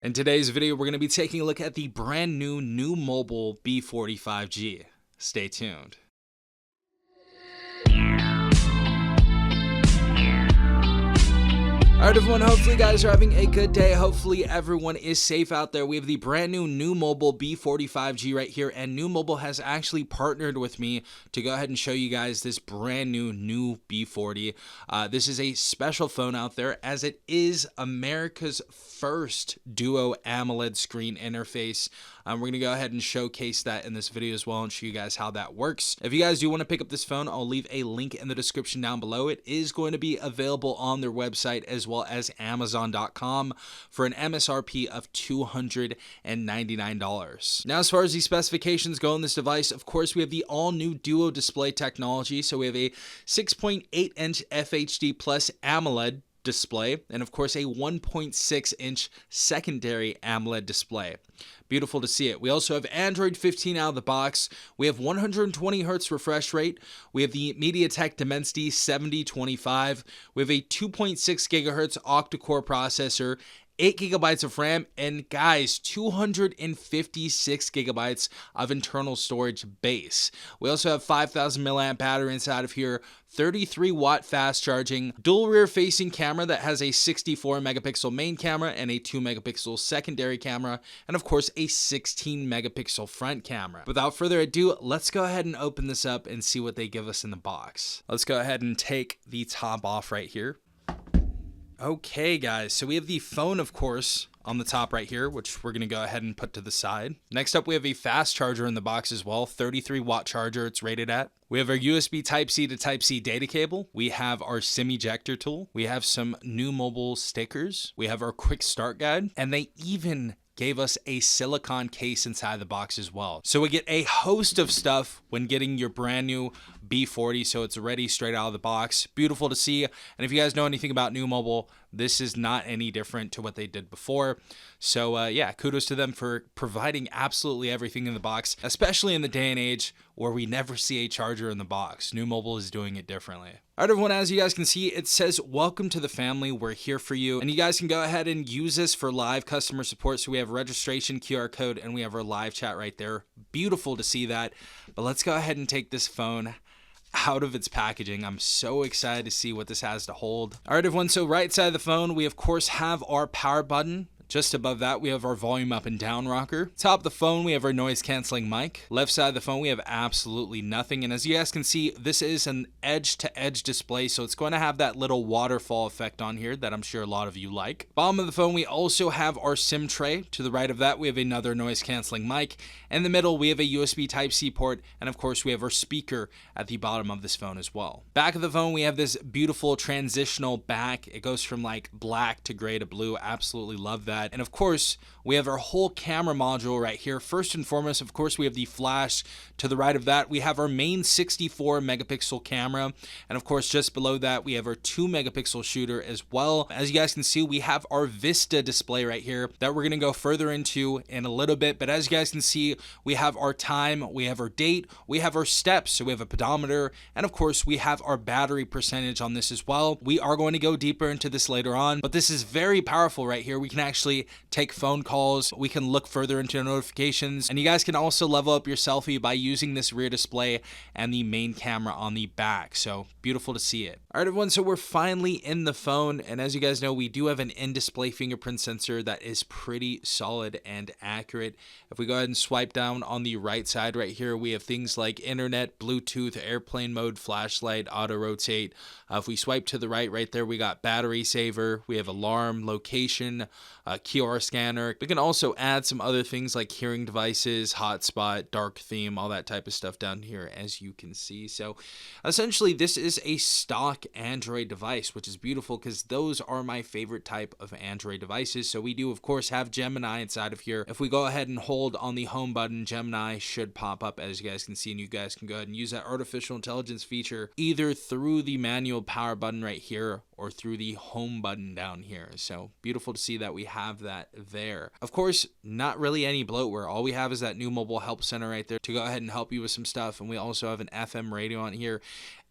In today's video, we're going to be taking a look at the brand new NUU Mobile B40 5G. Stay tuned. Alright everyone, hopefully you guys are having a good day. Hopefully everyone is safe out there. We have the brand new NUU Mobile B40 5G right here, and NUU Mobile has actually partnered with me to go ahead and show you guys this brand new NUU B40. This is a special phone out there as it is America's first Dual AMOLED screen interface. We're going to go ahead and showcase that in this video as well and show you guys how that works. If you guys do want to pick up this phone, I'll leave a link in the description down below. It is going to be available on their website as well as Amazon.com for an MSRP of $299. Now, as far as the specifications go on this device, of course, we have the all-new Dual Display technology. So we have a 6.8-inch FHD plus AMOLED display, and of course a 1.6-inch secondary AMOLED display. Beautiful to see it. We also have Android 15 out of the box. We have 120 Hz refresh rate. We have the MediaTek Dimensity 7025. We have a 2.6 GHz Octa-Core processor, 8 GB of RAM, and guys, 256 GB of internal storage base. We also have 5,000 mAh battery inside of here, 33 watt fast charging, dual rear facing camera that has a 64 megapixel main camera and a 2 megapixel secondary camera, and of course a 16 megapixel front camera. Without further ado, let's go ahead and open this up and see what they give us in the box. Let's go ahead and take the top off right here. Okay guys, so we have the phone, of course, on the top right here, which we're going to go ahead and put to the side. Next up, we have a fast charger in the box as well, 33 watt charger it's rated at. We have our USB Type-C to Type-C data cable. We have our SIM ejector tool. We have some NUU Mobile stickers. We have our quick start guide, and they even gave us a silicone case inside the box as well. So we get a host of stuff when getting your brand new B40, so it's ready straight out of the box. Beautiful to see. And if you guys know anything about NUU Mobile, this is not any different to what they did before. So yeah, kudos to them for providing absolutely everything in the box, especially in the day and age where we never see a charger in the box. NUU Mobile is doing it differently. All right, everyone, as you guys can see, it says, welcome to the family. We're here for you. And you guys can go ahead and use this for live customer support. So we have registration, QR code, and we have our live chat right there. Beautiful to see that. But let's go ahead and take this phone out of its packaging. I'm so excited to see what this has to hold. All right, everyone, so right side of the phone, we of course have our power button. Just above that, we have our volume up and down rocker. Top of the phone, we have our noise canceling mic. Left side of the phone, we have absolutely nothing. And as you guys can see, this is an edge-to-edge display, so it's going to have that little waterfall effect on here that I'm sure a lot of you like. Bottom of the phone, we also have our SIM tray. To the right of that, we have another noise canceling mic. In the middle, we have a USB Type-C port, and of course, we have our speaker at the bottom of this phone as well. Back of the phone, we have this beautiful transitional back. It goes from like black to gray to blue. Absolutely love that. And of course, we have our whole camera module right here. First and foremost, of course, we have the flash. To the right of that, we have our main 64 megapixel camera. And of course, just below that, we have our 2 megapixel shooter as well. As you guys can see, we have our Vista display right here that we're going to go further into in a little bit. But as you guys can see, we have our time, we have our date, we have our steps. So we have a pedometer, and of course, we have our battery percentage on this as well. We are going to go deeper into this later on, but this is very powerful right here. We can actually take phone calls, we can look further into notifications, and you guys can also level up your selfie by using this rear display and the main camera on the back. So beautiful to see it. All right, everyone, so we're finally in the phone, and as you guys know, we do have an in-display fingerprint sensor that is pretty solid and accurate. If we go ahead and swipe down on the right side right here, we have things like internet, Bluetooth, airplane mode, flashlight, auto rotate. If we swipe to the right there, we got battery saver, we have alarm, location, QR scanner. We can also add some other things like hearing devices, hotspot, dark theme, all that type of stuff down here, as you can see. So essentially, this is a stock Android device, which is beautiful because those are my favorite type of Android devices. So we do, of course, have Gemini inside of here. If we go ahead and hold on the home button, Gemini should pop up, as you guys can see, and you guys can go ahead and use that artificial intelligence feature either through the manual power button right here or through the home button down here. So beautiful to see that we have that there. Of course, not really any bloatware. All we have is that NUU Mobile Help Center right there to go ahead and help you with some stuff. And we also have an FM radio on here.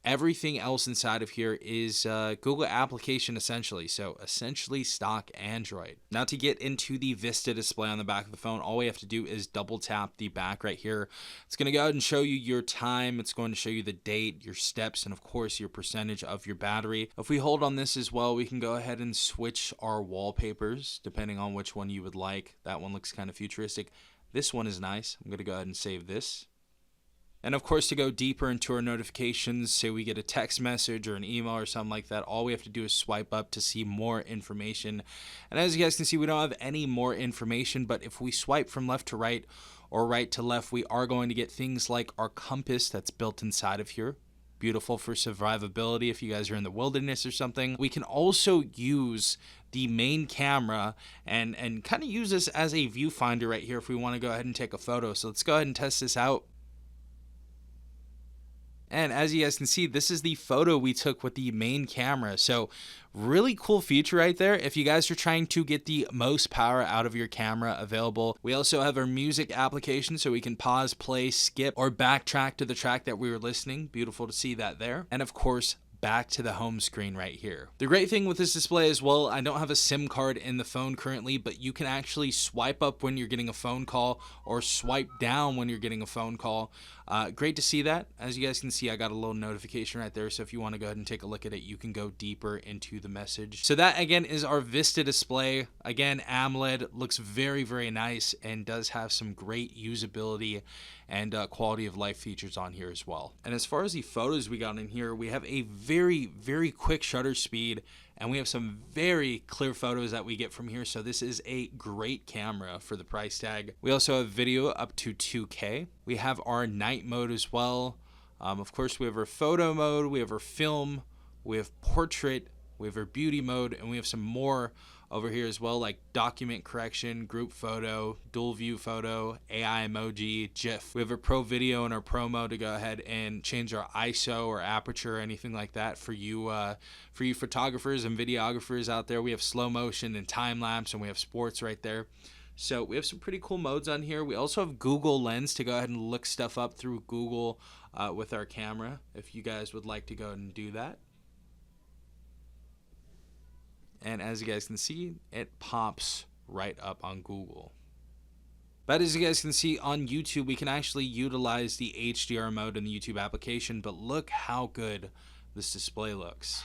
Everything else inside of here is Google application essentially, so essentially stock Android. Now to get into the Vista display on the back of the phone, all we have to do is double tap the back right here. It's going to go ahead and show you your time. It's going to show you the date, your steps, and of course your percentage of your battery. If we hold on this as well, we can go ahead and switch our wallpapers depending on which one you would like. That one looks kind of futuristic. This one is nice. I'm going to go ahead and save this. And of course, to go deeper into our notifications, say we get a text message or an email or something like that, all we have to do is swipe up to see more information. And as you guys can see, we don't have any more information, but if we swipe from left to right or right to left, we are going to get things like our compass that's built inside of here. Beautiful for survivability if you guys are in the wilderness or something. We can also use the main camera and kind of use this as a viewfinder right here if we want to go ahead and take a photo. So let's go ahead and test this out. And as you guys can see, this is the photo we took with the main camera. So really cool feature right there if you guys are trying to get the most power out of your camera available. We also have our music application, so we can pause, play, skip, or backtrack to the track that we were listening. Beautiful to see that there. And of course, back to the home screen right here. The great thing with this display as well, I don't have a SIM card in the phone currently, but you can actually swipe up when you're getting a phone call or swipe down when you're getting a phone call. Great to see that. As you guys can see, I got a little notification right there, so if you want to go ahead and take a look at it, you can go deeper into the message. So that again is our Vista display. Again, AMOLED, looks very, very nice and does have some great usability and quality of life features on here as well. And as far as the photos we got in here, we have a very, very quick shutter speed, and we have some very clear photos that we get from here. So this is a great camera for the price tag. We also have video up to 2K. We have our night mode as well. Of course, we have our photo mode, we have our film, we have portrait, we have our beauty mode, and we have some more over here as well, like document correction, group photo, dual view photo, AI emoji, GIF. We have a pro video and our pro mode to go ahead and change our ISO or aperture or anything like that for you photographers and videographers out there. We have slow motion and time lapse, and we have sports right there. So we have some pretty cool modes on here. We also have Google Lens to go ahead and look stuff up through Google with our camera, if you guys would like to go ahead and do that. And as you guys can see, it pops right up on Google. But as you guys can see on YouTube, we can actually utilize the HDR mode in the YouTube application, but look how good this display looks.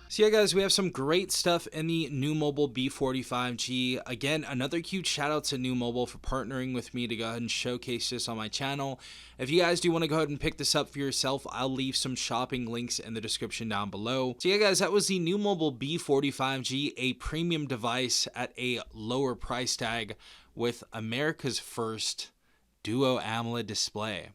So yeah guys, we have some great stuff in the NUU Mobile B40 5G. Again, another huge shout out to NUU Mobile for partnering with me to go ahead and showcase this on my channel. If you guys do want to go ahead and pick this up for yourself, I'll leave some shopping links in the description down below. So yeah guys, that was the NUU Mobile B40 5G, a premium device at a lower price tag with America's first Dual AMOLED display.